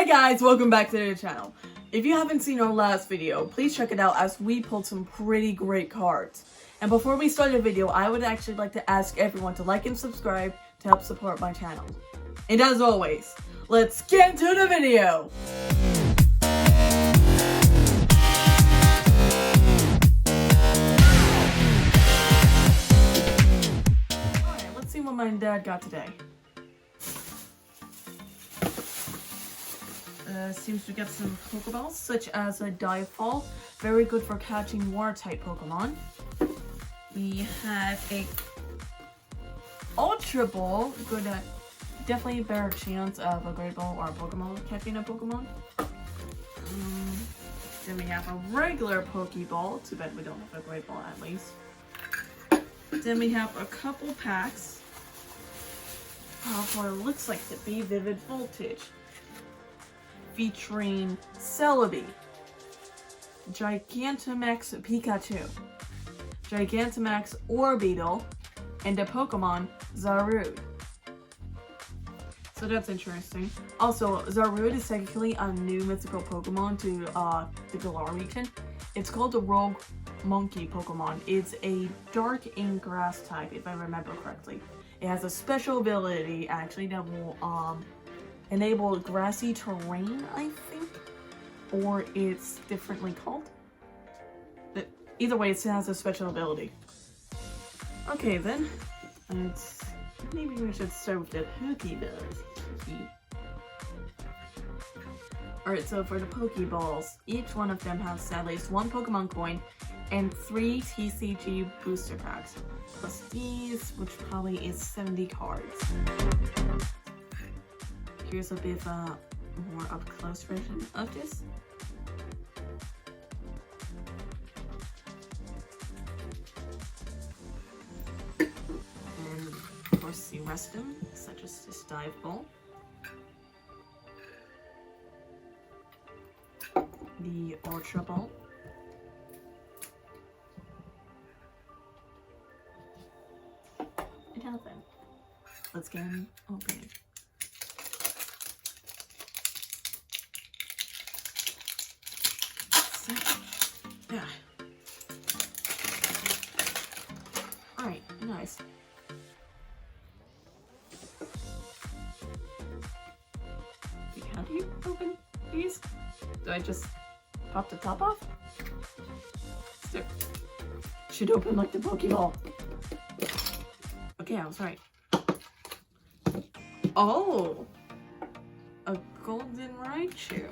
guys, welcome back to the channel. If you haven't seen our last video, please check it out as we pulled some pretty great cards. And before we start the video, I would actually like to ask everyone to like and subscribe to help support my channel. And as always, let's get into the video! Alright, let's see what my dad got today. Seems to get some Pokeballs, such as a Dive-Ball, very good for catching Water-type Pokemon. We have a Ultra Ball, good at definitely a better chance of a Great Ball or a Pokemon catching a Pokemon. Then we have a regular Pokeball, too bad we don't have a Great Ball at least. Then we have a couple packs of what it looks like to be Vivid Voltage, featuring Celebi, Gigantamax Pikachu, Gigantamax Orbeetle, and the Pokemon Zarude. So that's interesting. Also, Zarude is technically a new mythical Pokemon to the Galar region. It's called the Rogue Monkey Pokemon. It's a dark and grass type, if I remember correctly. It has a special ability, actually, that will enable grassy terrain, I think, or it's differently called. But either way, it has a special ability. Okay, then, maybe we should start with the Pokeballs. Alright, so for the Pokeballs, each one of them has at least one Pokemon coin and 3 TCG booster packs, plus these, which probably is 70 cards. Here's a bit of a more up-close version of this. And of course the rest of them, such as this Dive-Ball, the Ultra Ball, and now then, let's get them open. Yeah. Alright, nice. How do you open these? Do I just pop the top off? So, should open like the Pokeball. Okay, I was right. Oh! A golden Raichu.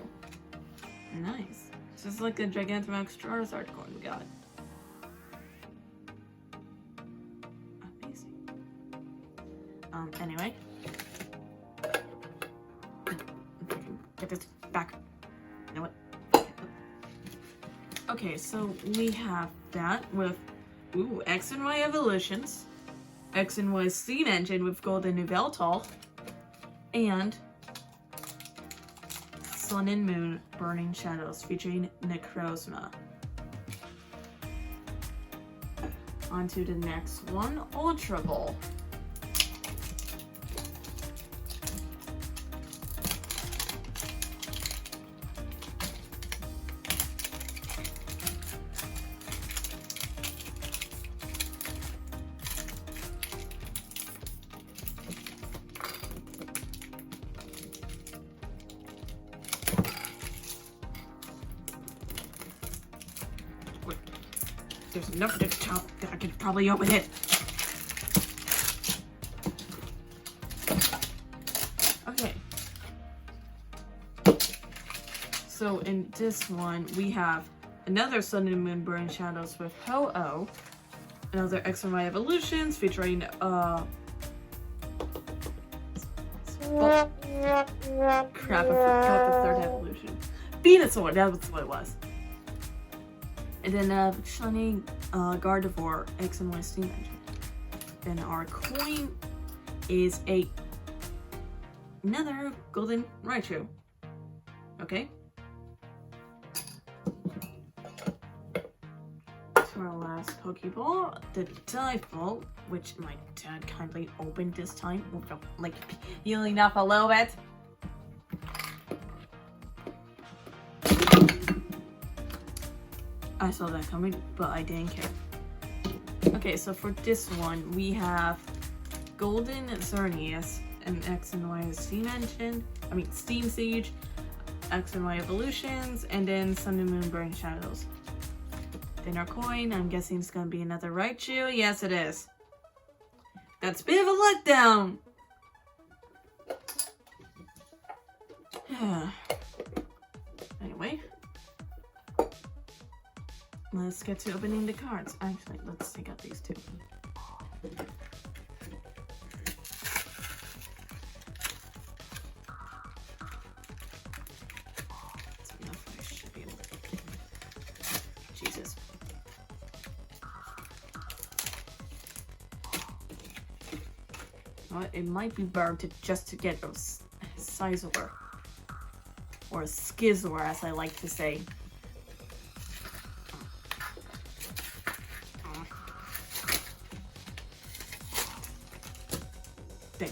Nice. This is like a Gigantamax Charizard coin we got. Amazing. Anyway. Get this back. You know what? Okay, so we have that with, X and Y Evolutions, X and Y Steam Engine with Golden Yveltal, and Sun and Moon Burning Shadows featuring Necrozma. On to the next one, Ultra Ball. There's enough of this top that I could probably open it. Okay. So in this one, we have another Sun and Moon Burning Shadows with Ho-Oh. Another X and Y Evolutions featuring, crap, I forgot the third evolution. Venusaur, that was what it was. And then Shiny Gardevoir X and Y Steam Engine. Then our coin is another Golden Raichu. Okay. To our last Pokeball, the Dive-Ball, which my dad kindly opened this time, like peeling off a little bit. I saw that coming, but I didn't care. Okay, so for this one, we have Golden Xerneas, an X and Y Steam Engine, Steam Siege, X and Y Evolutions, and then Sun and Moon Burning Shadows. Then our coin, I'm guessing it's gonna be another Raichu. Yes, it is. That's a bit of a letdown! Anyway. Let's get to opening the cards. Actually, let's take out these two. Jesus. Well, it might be better to just get a Scizor. Or a Skizor, as I like to say. Dang.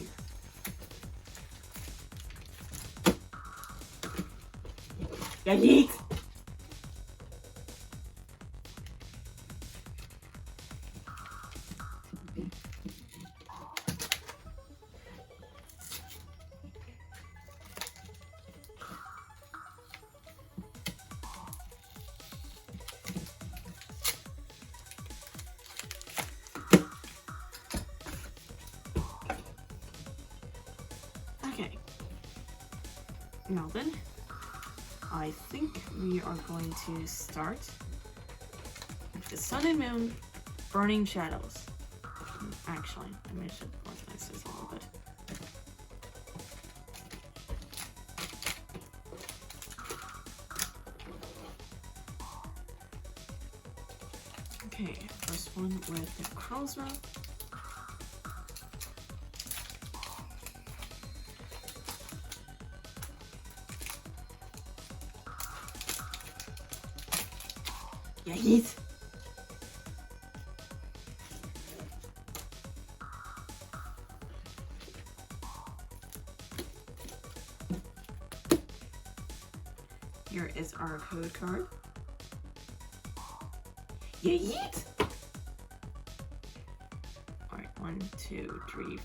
Yeah, yeet! Okay. Now then, I think we are going to start with the Sun and Moon Burning Shadows. Actually, I should organize this a little bit. Okay, first one with the Crozma. Yeah, yeet. Here is our code card. Yeah, yeet. All right, 1, 2, 3,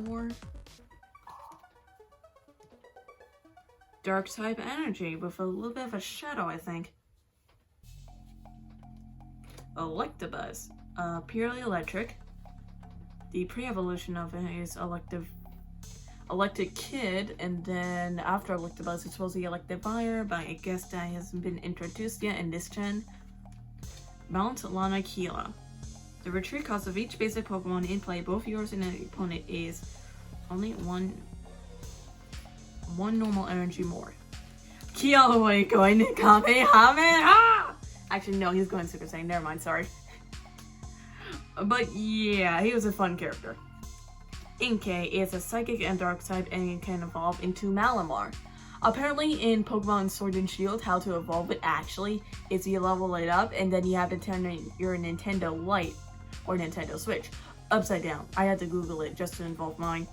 4. Dark type energy with a little bit of a shadow, I think. Electabuzz, purely electric. The pre-evolution of it is Electric Kid, and then after Electabuzz it's supposed to be Electivire, but I guess that hasn't been introduced yet in this gen. Mount Lanakila. The retreat cost of each basic Pokemon in play, both yours and the opponent, is only one normal energy more. Kialaway going to Kamehameha! Actually, no, he's going Super Saiyan. Never mind, sorry. But yeah, he was a fun character. Inkay is a psychic and dark type and it can evolve into Malamar. Apparently in Pokemon Sword and Shield, how to evolve it actually is you level it up and then you have to turn your Nintendo Lite or Nintendo Switch upside down. I had to Google it just to involve mine.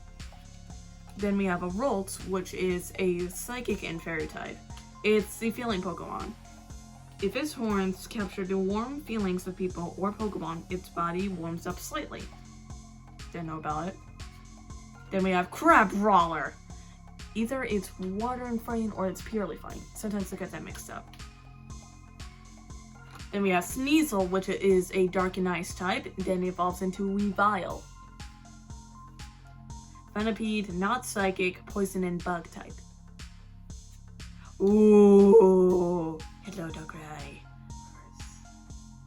Then we have a Ralts, which is a psychic and fairy type. It's the feeling Pokemon. If its horns capture the warm feelings of people or Pokemon, its body warms up slightly. Didn't know about it. Then we have Crabrawler. Either it's water and fighting or it's purely fighting. Sometimes I get that mixed up. Then we have Sneasel, which is a dark and ice type. Then it evolves into Weavile. Venipede, not psychic, poison and bug type. Ooh. Hello, Darkrai.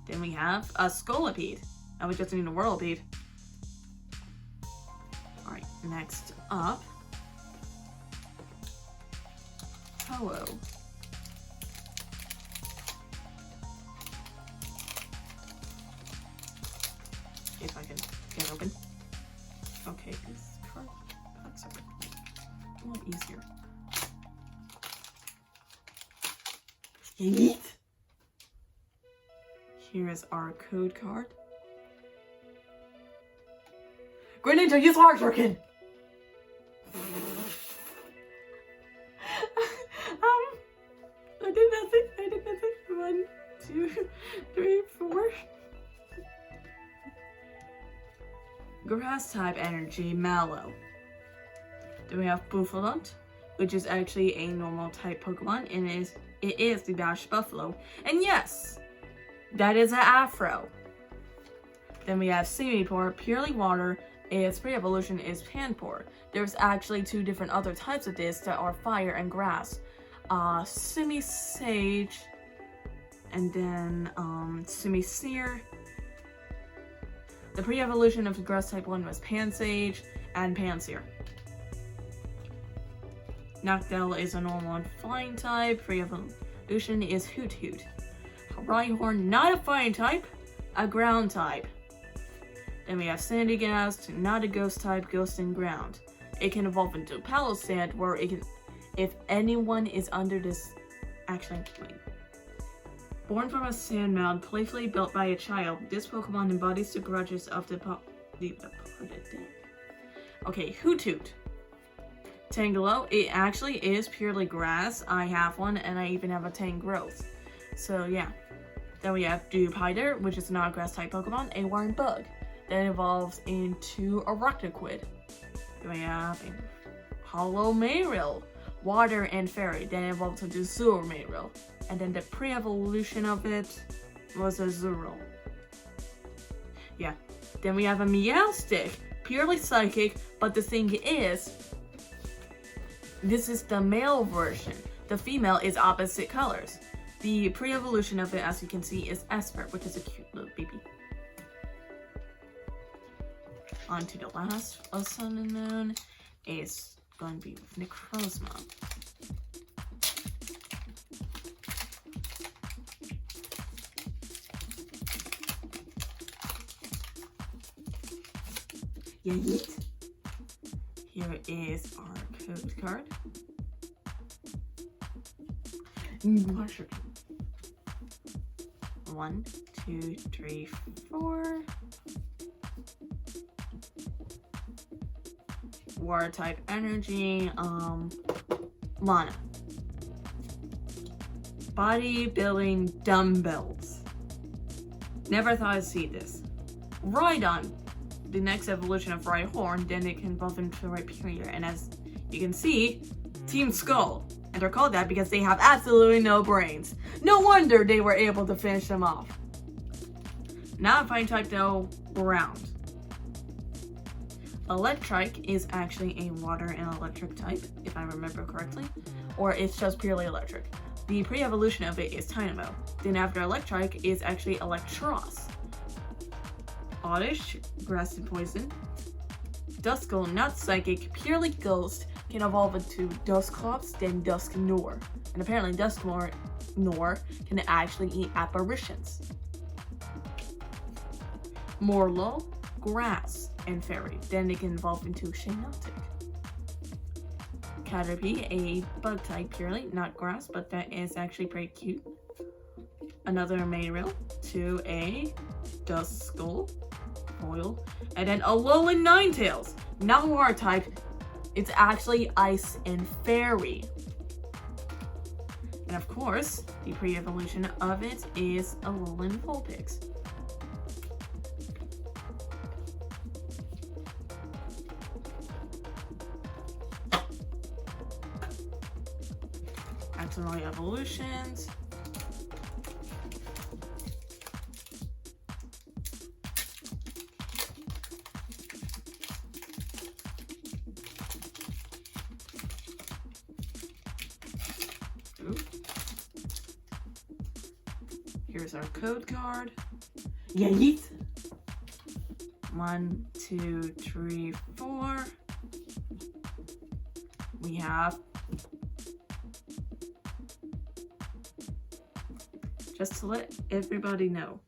Then we have a Scolipede. Now we just need a Whirlipede. Alright, next up. Hello. If I can get open. Okay, this card packs are a lot easier. Yeet. Here is our code card. Greninja, use Hard Shuriken! I did nothing. 1, 2, 3, 4. Grass type energy, Mallow. Then we have Buffalont, which is actually a normal type Pokemon, and it is the Bashed Buffalo. And yes, that is an afro. Then we have Simipour, purely water. Its pre-evolution is Panpour. There's actually 2 different other types of this that are fire and grass. Simisage, and then Simisear. The pre-evolution of the grass type 1 was Pansage and Pansear. Noctowl is a normal and flying type. Pre-evolution is Hoot Hoot. Rhyhorn, not a flying type, a ground type. Then we have Sandygast, not a ghost type, ghost and ground. It can evolve into Palossand, where it can, if anyone is under this, actually, wait. Born from a sand mound, playfully built by a child, this Pokemon embodies the grudges of the Okay, Hoot Hoot. Tangelo, it actually is purely grass. I have one, and I even have a Tangrowth. So yeah. Then we have Dewpider, which is not a grass type Pokemon, a worm bug. Then evolves into a Arachnoid. Then we have a Hollow Mayrill, water and fairy. Then evolves into Sewer Mayrill. And then the pre-evolution of it was a Zurill. Yeah. Then we have a Meowstic, purely psychic, but the thing is, this is the male version. The female is opposite colors. The pre-evolution of it, as you can see, is Esper, which is a cute little baby. On to the last of Sun and Moon is going to be with Necrozma. Yeet. Here is our code card. 1, 2, 3, 4. Water type energy, Lana. Bodybuilding dumbbells. Never thought I'd see this. Rhydon, the next evolution of Rhyhorn, then it can evolve into Rhyperior. And as you can see, Team Skull. And they're called that because they have absolutely no brains. No wonder they were able to finish them off. Not a fire type though, ground. Electrike is actually a water and electric type, if I remember correctly. Or it's just purely electric. The pre-evolution of it is Dynamo. Then after Electrike is actually Electros. Oddish, grass and poison. Duskull, not psychic, purely ghost, can evolve into Dusclops, then Dusknoir. And apparently Dusknoir can actually eat apparitions. Morlo, grass and fairy, then they can evolve into Shaynotic. Caterpie, a bug type purely, not grass, but that is actually pretty cute. Another Mayrill to a Duskull, Foil, and then a Alolan Ninetales, not water type, it's actually ice and fairy. And of course, the pre-evolution of it is Alolan Vulpix. Accidentally evolutions. Here's our code card. Yeet. 1, 2, 3, 4. We have just to let everybody know,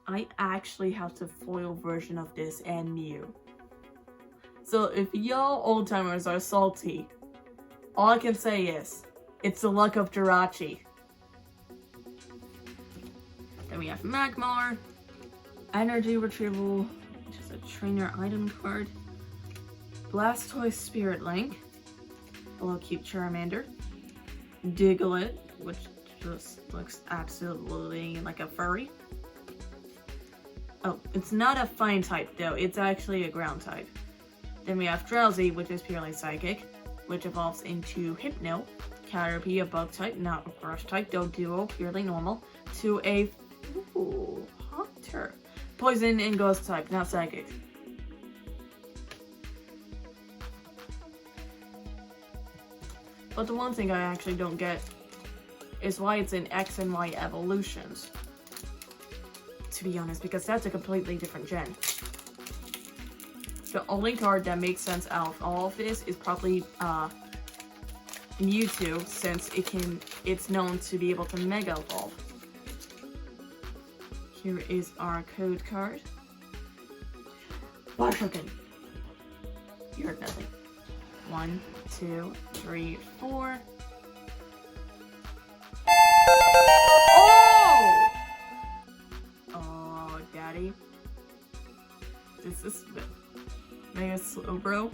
I actually have the foil version of this and Mew. So if y'all old timers are salty, all I can say is, it's the luck of Jirachi. Then we have Magmar, Energy Retrieval, which is a trainer item card, Blastoise Spirit Link, a little cute Charmander, Diglett, which This looks absolutely like a furry. Oh, it's not a fine type though, it's actually a ground type. Then we have Drowsy, which is purely psychic, which evolves into Hypno. Caterpie, a bug type, not a brush type, though duo, purely normal, to a Hunter. Poison and ghost type, not psychic. But the one thing I actually don't get is why it's in X and Y evolutions. To be honest, because that's a completely different gen. The only card that makes sense out of all of this is probably Mewtwo, since it's known to be able to Mega Evolve. Here is our code card. Watertoken. You heard nothing. 1, 2, 3, 4. Oh! Oh, daddy. This is mega slow, bro.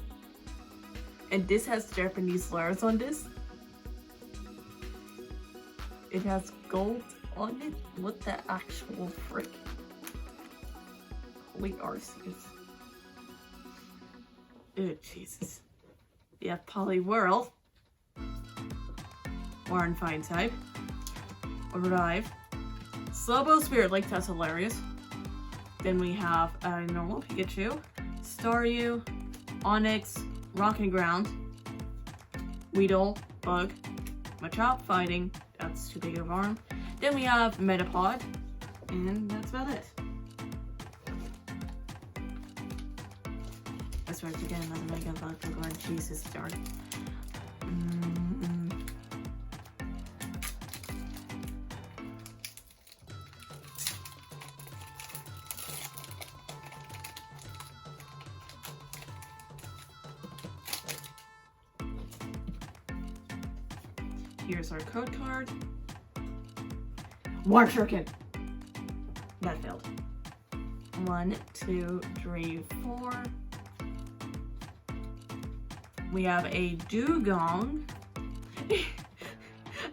And this has Japanese slurs on this. It has gold on it. What the actual frick? Holy arses. Oh, Jesus. We have Poliwhirl. Warren Fine type. Arrive. Slowbo Spirit Link, that's hilarious. Then we have a normal Pikachu. Staryu. Onix. Rock and Ground. Weedle. Bug. Machop Fighting. That's too big of an arm. Then we have Metapod. And that's about it. I swear to get another Mega Bug Pokemon. Jesus, darn. Here's our code card. Watertoken. That failed. 1, 2, 3, 4. We have a Dugong.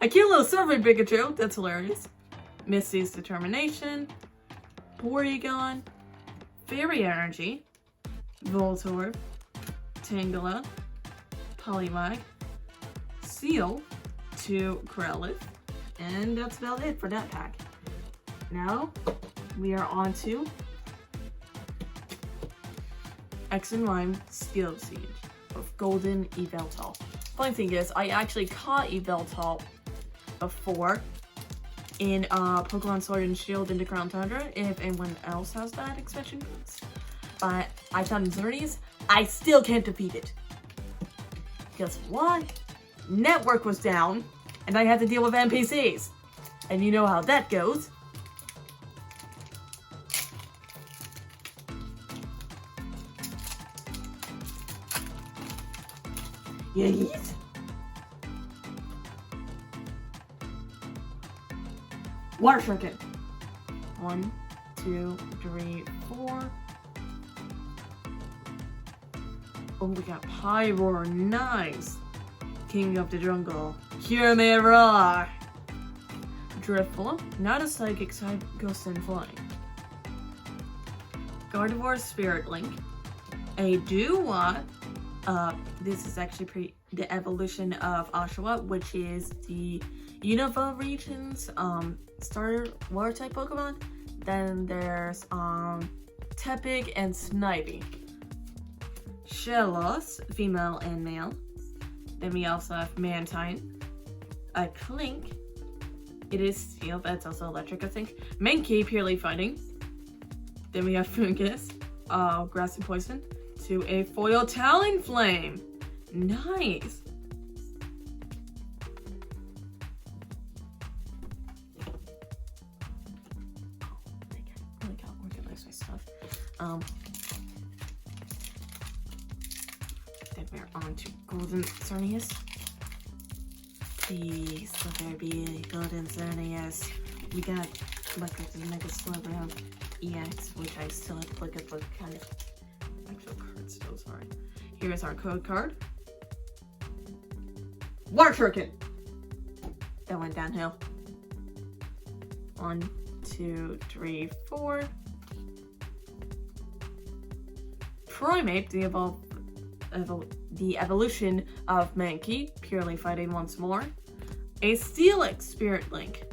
A cute little Survey Pikachu. That's hilarious. Misty's Determination. Porygon. Fairy Energy. Voltorb. Tangela. Poliwag. Seal. To Krelith. And that's about it for that pack. Now, we are on to X and Y Steel Siege of Golden Yveltal. Funny thing is, I actually caught Yveltal before in Pokemon Sword and Shield into Crown Tundra, if anyone else has that expansion codes. But I found in Xerneas, I still can't defeat it. Guess what? Network was down, and I had to deal with NPCs. And you know how that goes. Yeet. Watertoken. 1, 2, 3, 4. Oh, we got Pyroar. Nice. King of the Jungle. Hear me roar. Driftball. Not a psychic type. Ghost and Flying. Gardevoir Spirit Link. A Dewott. This is actually the evolution of Oshawott, which is the Unova region's starter water type Pokemon. Then there's Tepig and Snivy. Shellos, female and male. Then we also have Mantine. A Clink. It is steel, but it's also electric, I think. Mankey, purely fighting. Then we have Fungus, Grass and Poison. To a Foil Talonflame. Nice. Really got organized my stuff. Then we're on to Golden Xerneas. Please, let there be Golden Xerneas. We got Electric Mega Slowbro EX, which I still have to look at what kind of actual cards still, sorry. Here's our code card. Watertoken! That went downhill. 1, 2, 3, 4. Primate, the evolution of Mankey, purely fighting once more. A Steelix Spirit Link.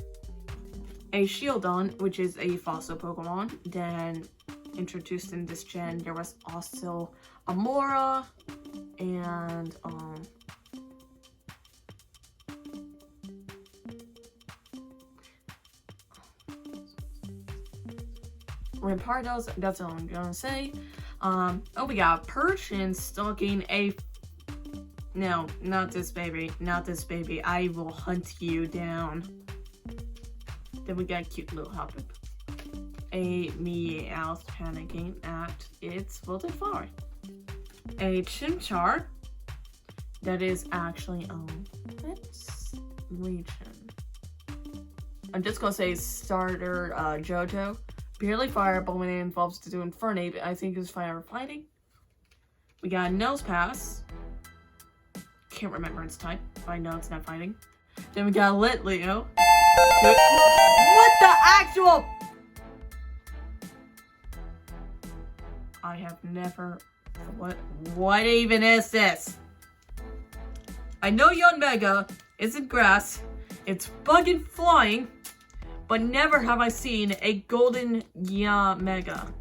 A Shieldon, which is a fossil Pokemon. Then introduced in this gen, there was also Amora and Rampardos, that's all I'm gonna say. We got Persian stalking a... No, not this baby. Not this baby. I will hunt you down. Then we got cute little Hoppip. A Meowth panicking at its wilted flower. A Chimchar that is actually, let's region. I'm just gonna say starter, Johto. Purely fire, but when it involves to do Infernape, I think it's fire fighting. We got Nosepass. Can't remember its type, but I know it's not fighting. Then we got Litleo. What the actual? I have never. What even is this? I know Yanmega isn't grass. It's bugging flying. But never have I seen a golden Yanmega.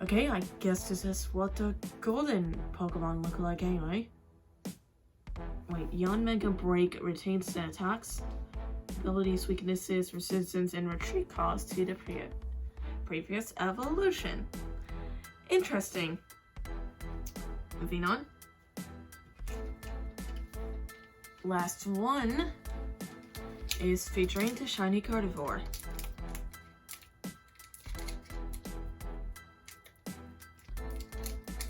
Okay, I guess this is what the golden Pokemon look like anyway. Wait, Yanmega Break retains the attacks, abilities, weaknesses, resistance, and retreat cost to the previous evolution. Interesting. Moving on. Last one is featuring the shiny Carnivore.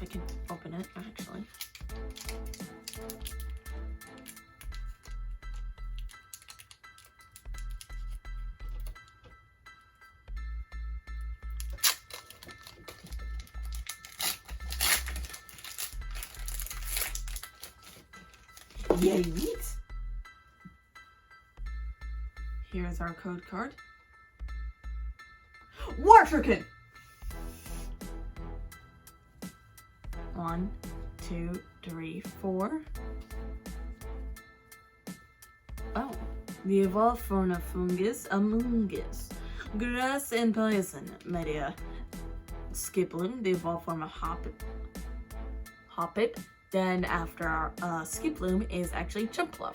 I can open it actually. Yay! Here's our code card. Waterkin! 1, 2, 3, 4. Oh, the evolved form of fungus, Amoonguss. Grass and poison, media. Skiploom, the evolved form of Hoppip. Then after our Skiploom is actually Jumpluff.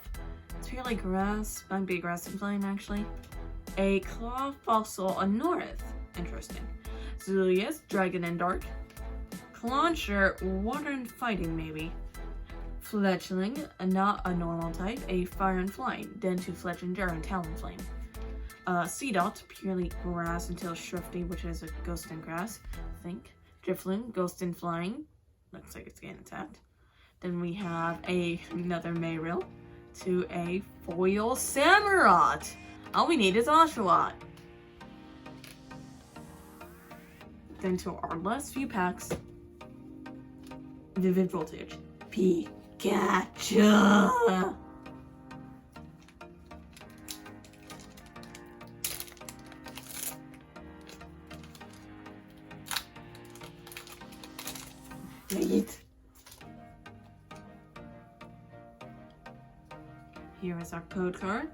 It's purely grass, might be grass and flame actually. A claw fossil, a North. Interesting. Zulius, Dragon and Dark. Clauncher, Water and Fighting maybe. Fletchling, not a normal type, a Fire and Flying. Then to Fletchinger and Talonflame. Seedot, purely grass until Shrifty, which is a Ghost and Grass, I think. Drifloon, Ghost and Flying. Looks like it's getting attacked. Then we have another Mayril to a Foil Samurott. All we need is Oshawott. Then to our last few packs, Vivid Voltage, Pikachu. Wait. Here is our code card.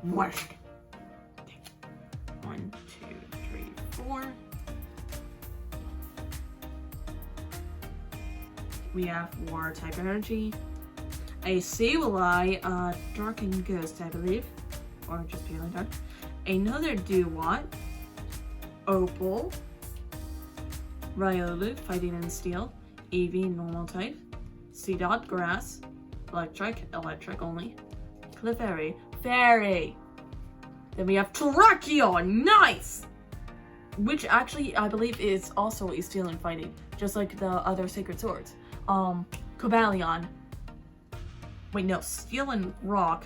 Worst. 1, 2, 3, 4. We have Water type energy. A Sableye, Dark and Ghost, I believe. Or just purely dark. Another Dewott. Opal. Riolu, Fighting and Steel. Eevee, normal type. Seedot, Grass. Electric only. Clefairy, Fairy. Then we have Terrakion, nice! Which actually, I believe, is also a Steel and Fighting, just like the other Sacred Swords. Cobalion. Wait, no, Steel and Rock.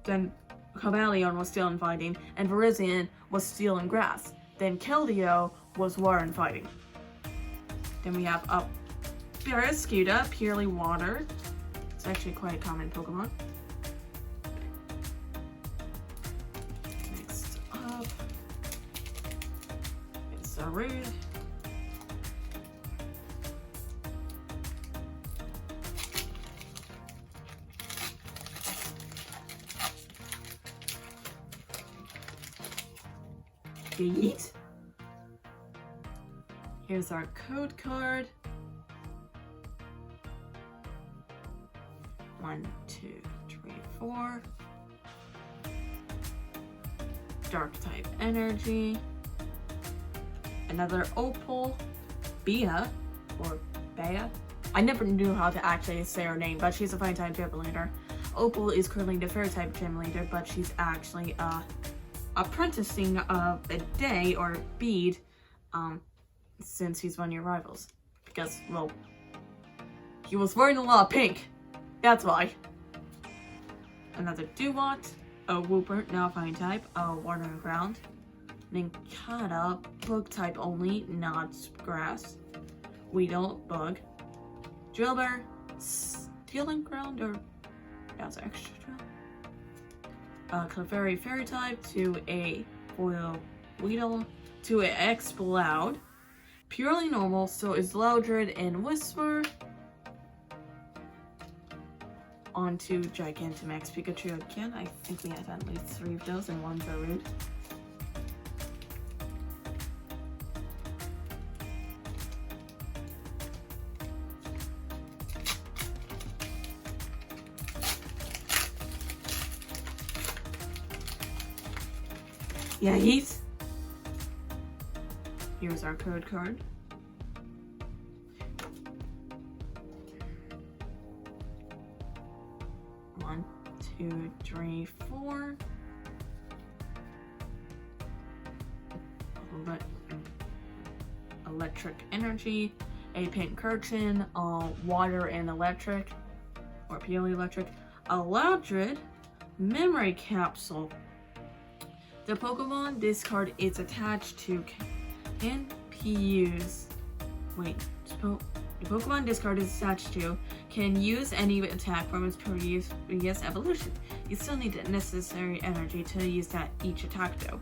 Then Cobalion was Steel and Fighting, and Virizion was Steel and Grass. Then Keldeo was Water and Fighting. Then we have Barraskewda, purely Water. It's actually quite a common Pokemon. Rude. Yeet. Here's our code card. 1, 2, 3, 4. Dark type energy. Another opal. Bea, or Bea. I never knew how to actually say her name, but she's a fire type gym leader. Opal is currently the fairy type gym leader, but she's actually apprenticing a day or bead since he's one of your rivals. Because, well, he was wearing a lot of pink. That's why. Another Duwat, a Wooper, now fine type, a water and ground. Ninkata, bug type only, not grass. Weedle, bug. Drillbur, steel and ground, or that's extra drill. Clefairy, fairy type, to a foil Weedle, to a Exploud. Purely normal, so is Loudred and Whisper. On to Gigantamax Pikachu again. I think we have at least 3 of those, and one's a Rude. Yeah, here's our code card. One, 2, 3, 4. Electric energy, a pink curtain, water and electric, or purely electric. A Loudred memory capsule. The Pokemon this card is attached to can be used. Wait, the Pokemon this card is attached to can use any attack from its previous evolution. You still need the necessary energy to use that each attack though.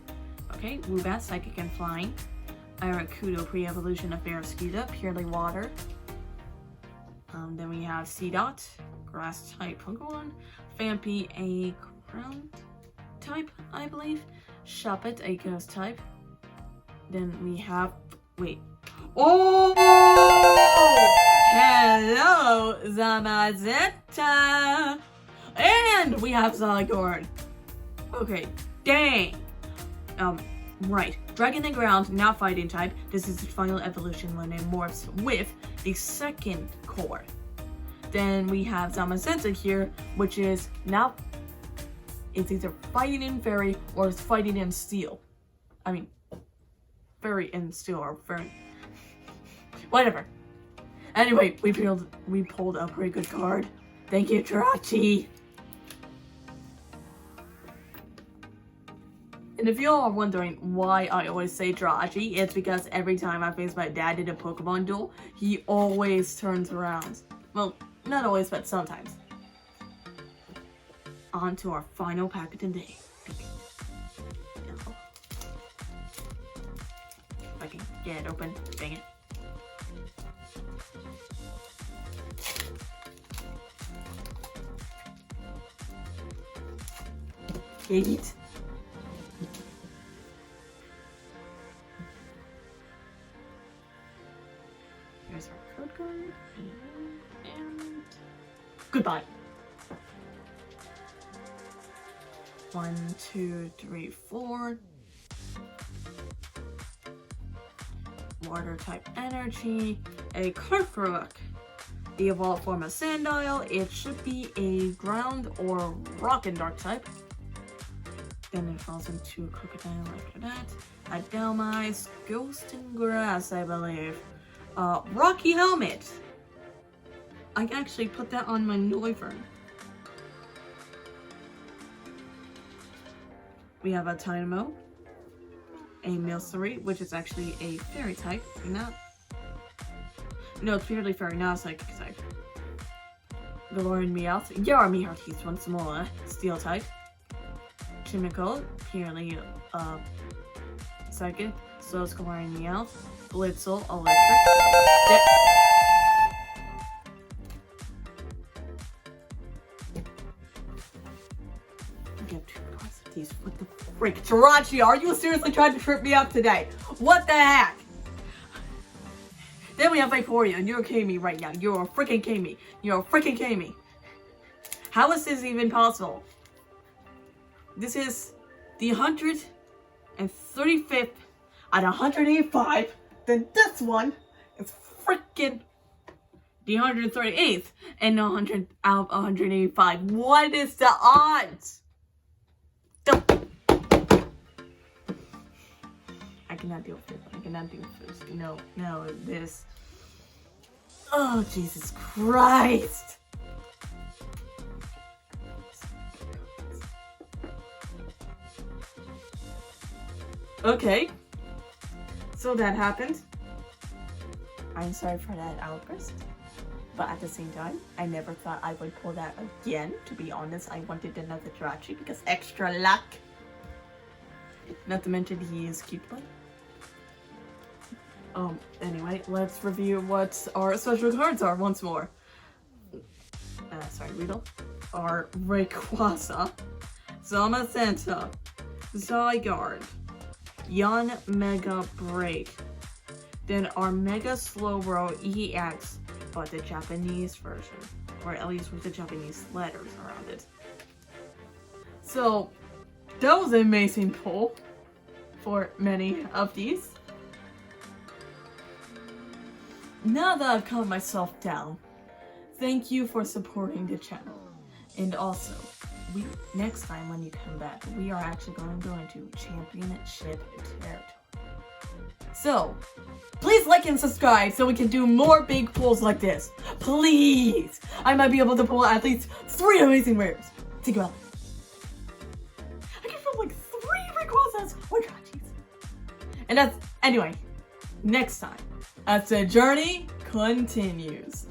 Okay, Woobat, Psychic and Flying. Aracudo, pre-evolution of Barraskewda, purely water. Then we have Seedot, grass type Pokemon. Phanpy, a ground type, I believe. Shuppet, a ghost type. Then we have, wait. Oh! Hello, Zamazenta! And we have Zygarde. Okay, dang. Right. Dragon and Ground, now fighting type. This is the final evolution when it morphs with the second core. Then we have Zamazenta here, which is now, it's either fighting in fairy or it's fighting in steel. I mean, fairy and steel or fairy. Whatever. Anyway, we pulled a pretty good card. Thank you, Jirachi. And if you all are wondering why I always say Jirachi, it's because every time I face my dad in a Pokemon duel, he always turns around. Well, not always, but sometimes. On to our final pack of the day. If I can get it open, dang it. Yeet. Here's our code card. And goodbye. 1, 2, 3, 4. Water type energy. A Carforuk. The evolved form of Sandile. It should be a ground or rock and dark type. Then it falls into a Crocodile after that. A Delmise, Ghost and Grass, I believe. Rocky Helmet. I can actually put that on my Noivern. We have a Tynamo, a Milcery, which is actually a fairy type. No, it's purely fairy, not a psychic type. Galarian Meowth, Meowth once more, steel type. Chimical, purely Second, Slowscoring Meowth, Blitzel, Electric. Get 2 cards of these. What the freak? Jirachi, are you seriously trying to trip me up today? What the heck? Then we have Vaporeon. You're kidding me right now. You're a freaking kidding me. You're freaking kidding me. How is this even possible? This is the 135th out of 185. Then this one is freaking the 138th and 100 out of 185. What is the odds? I cannot deal with this. I cannot deal with this. No, this. Oh, Jesus Christ. Okay. So that happened. I'm sorry for that outburst. But at the same time, I never thought I would pull that again. To be honest, I wanted another Jirachi because extra luck. Not to mention he is cute boy. Anyway, let's review what our special cards are once more. Riddle. Our Rayquaza, Zamazenta, Zygarde, Yon Mega Break, then our Mega Slowbro EX, but the Japanese version, or at least with the Japanese letters around it. So, that was an amazing pull for many of these. Now that I've calmed myself down, thank you for supporting the channel. And also, next time when you come back, we are actually going to go into championship territory. So, please like and subscribe so we can do more big pulls like this. Please! I might be able to pull at least 3 amazing rares. Think about it. I can pull like 3 Rayquazas or Jirachis. And anyway, next time, as the journey continues.